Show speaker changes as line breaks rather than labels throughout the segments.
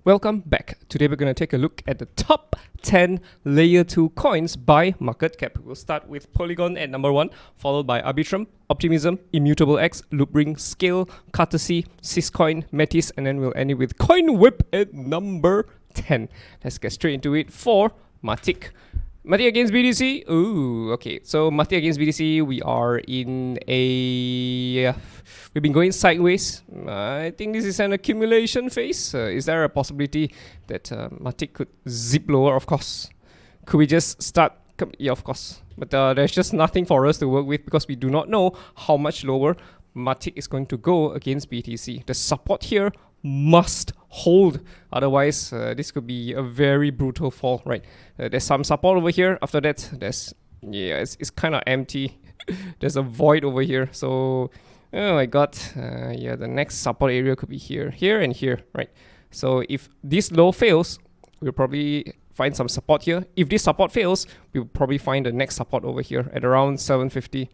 Welcome back. Today we're going to take a look at the top 10 layer 2 coins by market cap. We'll start with Polygon at number 1, followed by Arbitrum, Optimism, ImmutableX, Loopring, Scale, Cartesi, Syscoin, METIS, and then we'll end it with Coinweb at number 10. Let's get straight into it for MATIC. MATIC against BTC. Ooh, okay. So MATIC against BTC, we are in a... we've been going sideways. I think this is an accumulation phase. Is there a possibility that MATIC could zip lower? Of course. Could we just start? Yeah, of course. But there's just nothing for us to work with because we do not know how much lower MATIC is going to go against BTC. The support here must hold, otherwise this could be a very brutal fall, right? There's some support over here. After that, there's it's kind of empty. There's a void over here. So oh my god, yeah, the next support area could be here, and here, right? So if this low fails, we'll probably find some support here. If this support fails, we'll probably find the next support over here at around 750.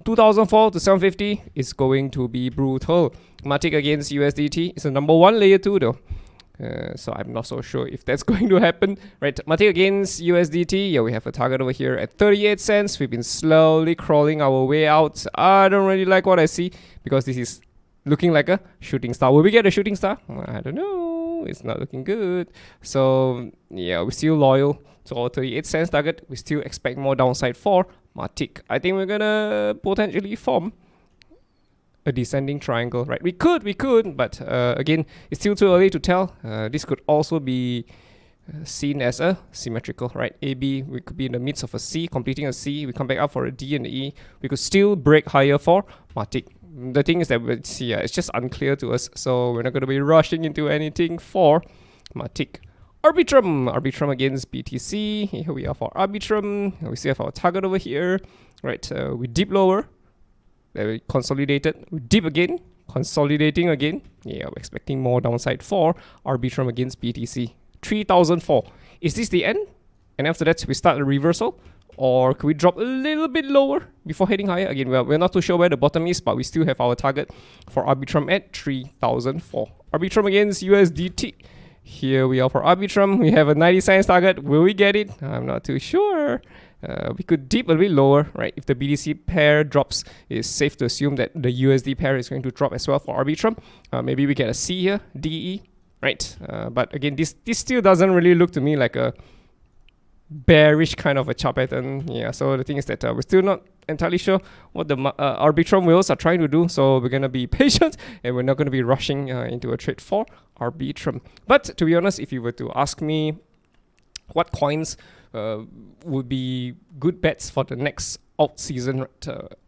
2004 to 750 is going to be brutal. MATIC against USDT is the number 1 layer 2 though. So I'm not so sure if that's going to happen. Right, MATIC against USDT, yeah, we have a target over here at 38 cents. We've been slowly crawling our way out. I don't really like what I see because this is looking like a shooting star. Will we get a shooting star? I don't know. It's not looking good. So yeah, we're still loyal to our 38 cents target. We still expect more downside for MATIC. I think we're gonna potentially form a descending triangle, right? We could, but again, it's still too early to tell. This could also be seen as a symmetrical, right? AB, we could be in the midst of a C, completing a C. We come back up for a D and a E. We could still break higher for MATIC. The thing is that it's just unclear to us, so we're not going to be rushing into anything for MATIC. Arbitrum against BTC. Here we are for Arbitrum. We still have our target over here, right? We dip lower. We consolidated. We dip again. Consolidating again. Yeah, we're expecting more downside for Arbitrum against BTC. 3004. Is this the end? And after that, we start a reversal? Or could we drop a little bit lower before heading higher? Again, we're not too sure where the bottom is, but we still have our target for Arbitrum at 3004. Arbitrum against USDT. Here we are for Arbitrum. We have a 90 cents target. Will we get it? I'm not too sure. We could dip a bit lower, right? If the BTC pair drops, it's safe to assume that the USD pair is going to drop as well for Arbitrum. Maybe we get a C here, DE, right? But again, this still doesn't really look to me like a bearish kind of a chart pattern. Yeah, so the thing is that we're still not entirely sure what the Arbitrum whales are trying to do, so we're gonna be patient and we're not gonna be rushing into a trade for Arbitrum. But to be honest, if you were to ask me what coins would be good bets for the next alt season,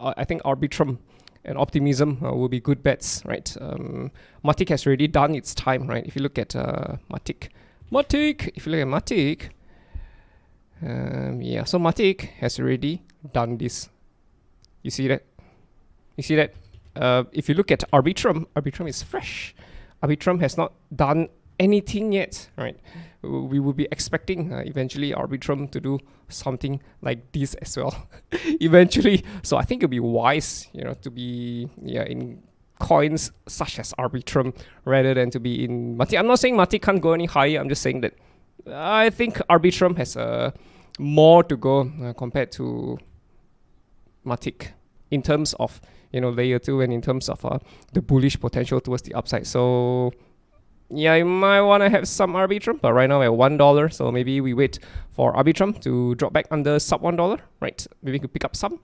I think Arbitrum and Optimism will be good bets, right? MATIC has already done its time, right? If you look at MATIC, yeah, so MATIC has already done this. You see that? If you look at Arbitrum, Arbitrum is fresh. Arbitrum has not done anything yet, right? We will be expecting eventually Arbitrum to do something like this as well. Eventually. So I think it'll be wise, to be in coins such as Arbitrum rather than to be in MATIC. I'm not saying MATIC can't go any higher. I'm just saying that I think Arbitrum has more to go compared to MATIC in terms of layer 2 and in terms of the bullish potential towards the upside. So yeah, you might want to have some Arbitrum, but right now we're at $1, so maybe we wait for Arbitrum to drop back under sub $1, right? Maybe we could pick up some,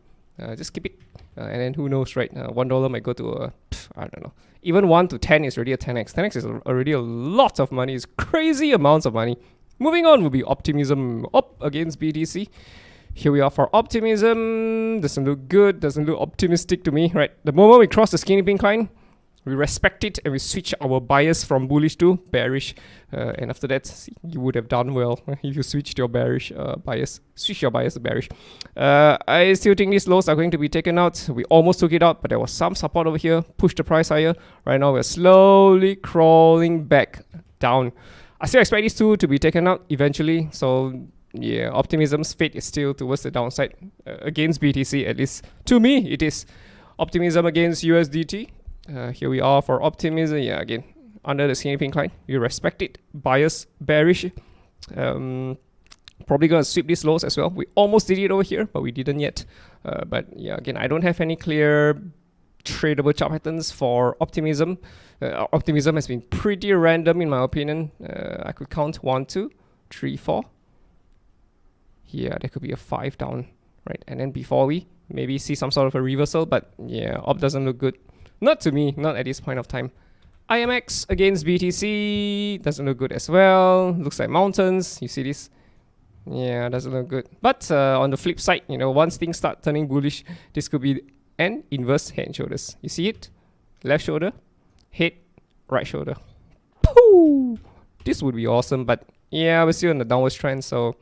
just keep it, and then who knows, right? $1 might go to I don't know. Even 1 to 10 is already a 10x. 10x is already a lot of money. It's crazy amounts of money. Moving on will be Optimism up against BTC. Here we are for Optimism. Doesn't look good, doesn't look optimistic to me, right? The moment we cross the skinny pink line, we respect it and we switch our bias from bullish to bearish. And after that, you would have done well if you switched your bearish bias. Switch your bias to bearish. I still think these lows are going to be taken out. We almost took it out, but there was some support over here. Pushed the price higher. Right now, we're slowly crawling back down. I still expect these two to be taken out eventually. So yeah, Optimism's fate is still towards the downside against BTC. At least to me, it is. Optimism against USDT. Here we are for Optimism. Yeah, again, under the skinny pink line. We respect it. Bias, bearish. Probably gonna sweep these lows as well. We almost did it over here, but we didn't yet. But yeah, again, I don't have any clear tradable chart patterns for Optimism. Optimism has been pretty random in my opinion. I could count 1, 2, 3, 4. Yeah, there could be a 5 down, right? And then before we maybe see some sort of a reversal, but yeah, Op doesn't look good. Not to me, not at this point of time. IMX against BTC doesn't look good as well. Looks like mountains. You see this? Yeah, doesn't look good. But on the flip side, you know, once things start turning bullish, this could be an inverse head and shoulders. You see it? Left shoulder, head, right shoulder. Pooh! This would be awesome, but yeah, we're still in the downwards trend, so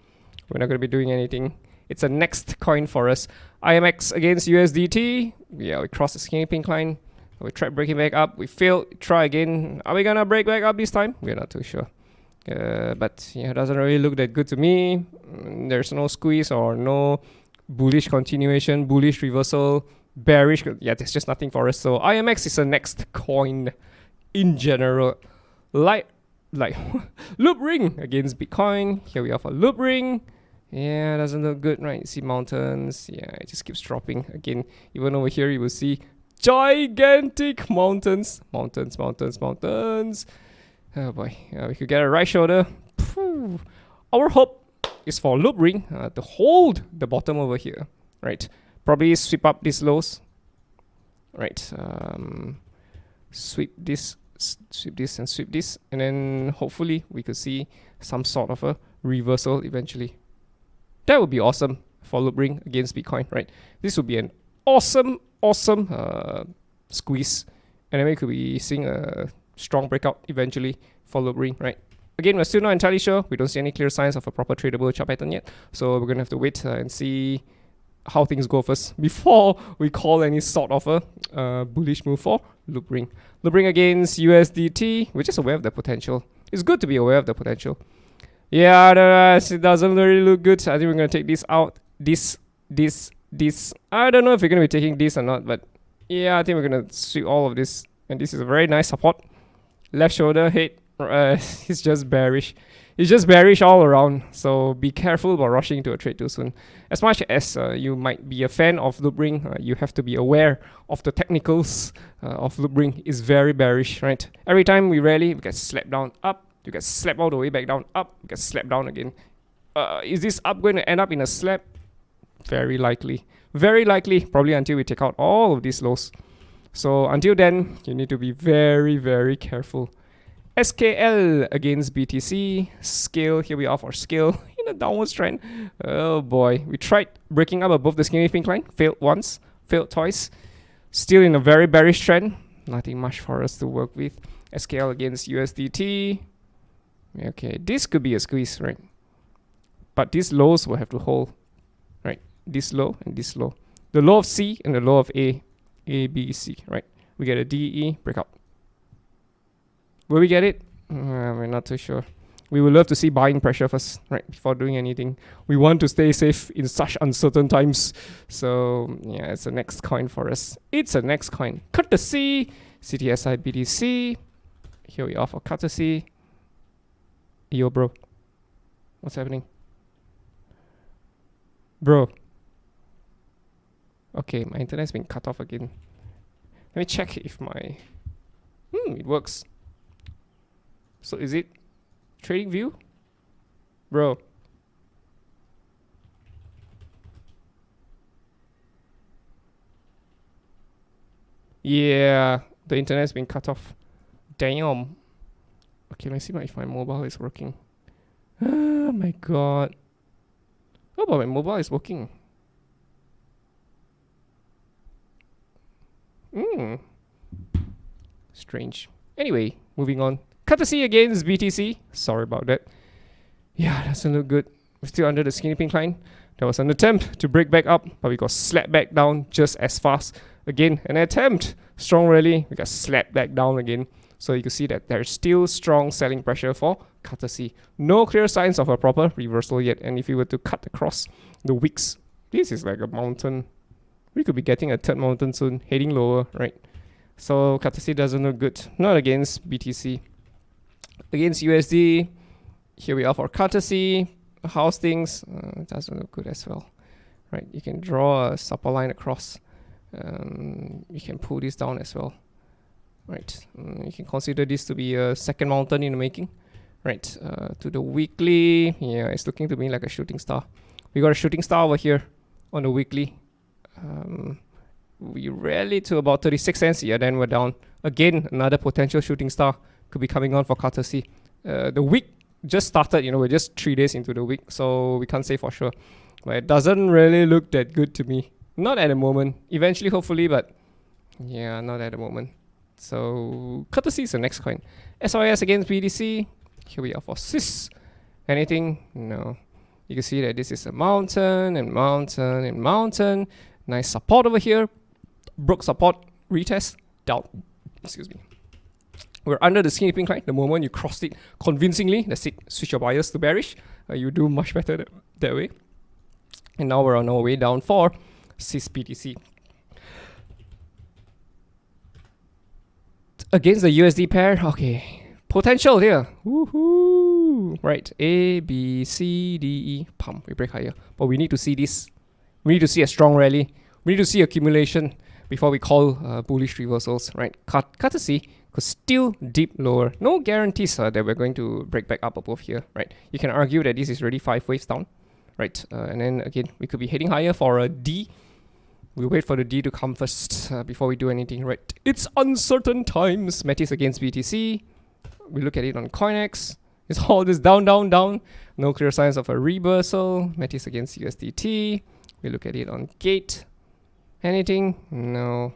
we're not going to be doing anything. It's a next coin for us. IMX against USDT. Yeah, we crossed the skinny pink line. We tried breaking back up. We failed. Try again. Are we going to break back up this time? We're not too sure. But yeah, it doesn't really look that good to me. There's no squeeze or no bullish continuation, bullish reversal, bearish. Yeah, there's just nothing for us. So IMX is the next coin in general. Like Loopring against Bitcoin. Here we are for Loopring. Yeah, doesn't look good, right? You see mountains. Yeah, it just keeps dropping. Again, even over here, you will see gigantic mountains. Mountains, mountains, mountains. Oh boy, we could get a right shoulder. Phew. Our hope is for Loopring to hold the bottom over here, right? Probably sweep up these lows, right? Sweep this, and sweep this, and then hopefully we could see some sort of a reversal eventually. That would be awesome for Loopring against Bitcoin, right? This would be an awesome squeeze, and then we could be seeing a strong breakout eventually for Loopring, right? Again, we're still not entirely sure. We don't see any clear signs of a proper tradable chart pattern yet, so we're gonna have to wait and see how things go first before we call any sort of a bullish move for Loopring. Loopring against USDT. We're just aware of the potential. It's good to be aware of the potential. Yeah, it doesn't really look good. I think we're gonna take this out. This. I don't know if we're gonna be taking this or not, but yeah, I think we're gonna sweep all of this. And this is a very nice support. Left shoulder, head, it's just bearish. It's just bearish all around. So be careful about rushing into a trade too soon. As much as you might be a fan of Loopring, you have to be aware of the technicals of Loopring. Is very bearish, right? Every time we rally, we get slapped down, up. You get slapped all the way back down, up. You get slapped down again. Is this up going to end up in a slap? Very likely. Very likely, probably until we take out all of these lows. So until then, you need to be very, very careful. Skale against BTC. Scale, here we are for Scale in a downwards trend. Oh boy, we tried breaking up above the skinny pink line. Failed once, failed twice. Still in a very bearish trend. Nothing much for us to work with. Scale against USDT. Okay, this could be a squeeze, right? But these lows will have to hold, right? This low and this low. The low of C and the low of A, B, C, right? We get a D, E, breakout. Will we get it? We're not too sure. We would love to see buying pressure first, right? Before doing anything. We want to stay safe in such uncertain times. So yeah, it's the next coin for us. It's a next coin. Cartesi, CTSI, BTC. Here we are for Cartesi. Yo, bro. What's happening? Bro. Okay, my internet's been cut off again. Let me check if my... it works. So is it trading view? Bro. Yeah, the internet's been cut off. Damn. Okay, let's see if my mobile is working. Oh my god. Oh, but my mobile is working. Strange. Anyway, moving on. Cartesi against BTC. Sorry about that. Yeah, doesn't look good. We're still under the skinny pink line. There was an attempt to break back up, but we got slapped back down just as fast. Again, an attempt. Strong rally. We got slapped back down again. So you can see that there's still strong selling pressure for Cartesi. No clear signs of a proper reversal yet. And if you were to cut across the wicks, this is like a mountain. We could be getting a third mountain soon, heading lower, right? So Cartesi doesn't look good. Not against BTC. against USD. Here we are for Cartesi. How's things? Doesn't look good as well. Right, you can draw a support line across. You can pull this down as well. Right, you can consider this to be a second mountain in the making. Right, to the weekly, yeah, it's looking to me like a shooting star. We got a shooting star over here on the weekly. We rallied to about 36 cents, yeah, then we're down. Again, another potential shooting star could be coming on for Cartesi. The week just started, we're just 3 days into the week, so we can't say for sure. But it doesn't really look that good to me. Not at the moment. Eventually, hopefully, but yeah, not at the moment. So, Cartesi is the next coin. SYS against BTC. Here we are for Sys. Anything? No. You can see that this is a mountain and mountain and mountain. Nice support over here. Broke support. Retest. Down. Excuse me. We're under the skinny pink line. The moment you crossed it convincingly, that's it. Switch your bias to bearish. You do much better that way. And now we're on our way down for Sys BTC. Against the USD pair, okay. Potential here. Woohoo! Right. A, B, C, D, E. Pump. We break higher. But we need to see this. We need to see a strong rally. We need to see accumulation before we call bullish reversals. Right. Cartesi could still dip lower. No guarantees that we're going to break back up above here. Right. You can argue that this is already 5 waves down. Right. And then again, we could be heading higher for a D. We'll wait for the D to come first before we do anything. Right. It's uncertain times. METIS against BTC. We look at it on CoinX. It's all this down, down, down. No clear signs of a reversal. METIS against USDT. We look at it on Gate. Anything? No.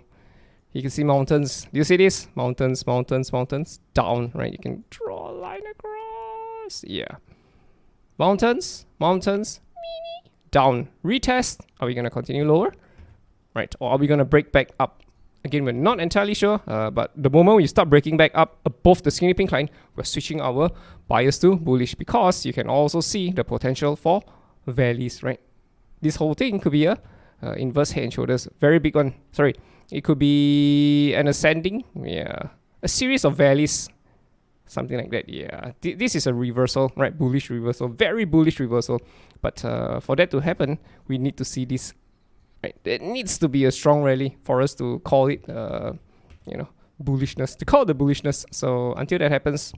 You can see mountains. Do you see this? Mountains, mountains, mountains. Down, right? You can draw a line across. Yeah. Mountains, mountains, mini. Down. Retest. Are we going to continue lower? Right. Or are we going to break back up? Again, we're not entirely sure, but the moment we start breaking back up above the skinny pink line, we're switching our bias to bullish because you can also see the potential for valleys, right? This whole thing could be a inverse head and shoulders, very big one. Sorry, it could be an ascending, yeah, a series of valleys, something like that. Yeah, this is a reversal, right? Bullish reversal, very bullish reversal. But for that to happen, we need to see this. Right, it needs to be a strong rally for us to call it, bullishness. To call it the bullishness. So until that happens,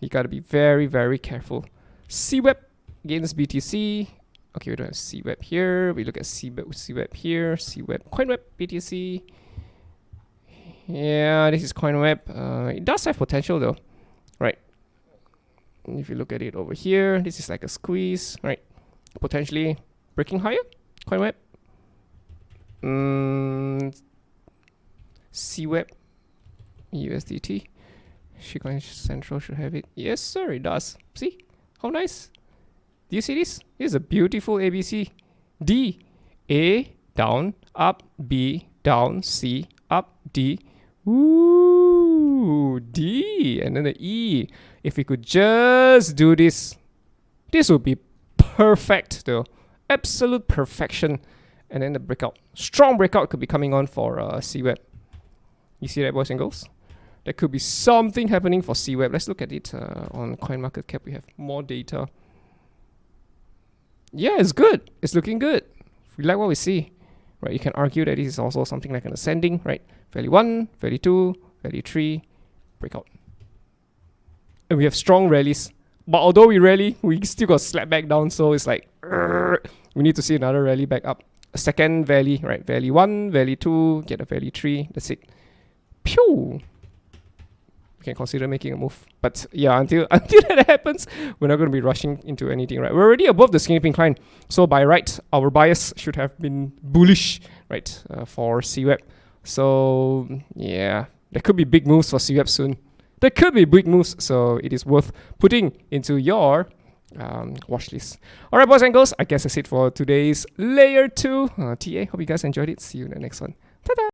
you gotta be very, very careful. CWeb against BTC. Okay, we don't have CWeb here. We look at CWeb here. CWeb, Coinweb, BTC. Yeah, this is Coinweb. It does have potential though, right? If you look at it over here, this is like a squeeze, right? Potentially breaking higher. Coinweb. CWeb, USDT. Syscoin Central should have it. Yes, sir, it does. See how nice. Do you see this? This is a beautiful ABC. D, A, down, up, B, down, C, up, D. Ooh, D, and then the E. If we could just do this, this would be perfect though. Absolute perfection. And then the breakout. Strong breakout could be coming on for CWeb. You see that, boys and girls? There could be something happening for CWeb. Let's look at it on CoinMarketCap. We have more data. Yeah, it's good. It's looking good. We like what we see. Right, you can argue that this is also something like an ascending, right? Value 1, value 2, value 3, breakout. And we have strong rallies. But although we rally, we still got slapped back down. So it's like, we need to see another rally back up. A second valley, right? Valley 1, valley 2, get a valley 3. That's it. Pew! We can consider making a move. But yeah, until that happens, we're not going to be rushing into anything, right? We're already above the skinny pink line. So by right, our bias should have been bullish, right? For CWeb. So yeah, there could be big moves for CWeb soon. There could be big moves. So it is worth putting into your watch list. Alright, boys and girls, I guess that's it for today's Layer 2 TA. Hope you guys enjoyed it. See you in the next one. Ta-da!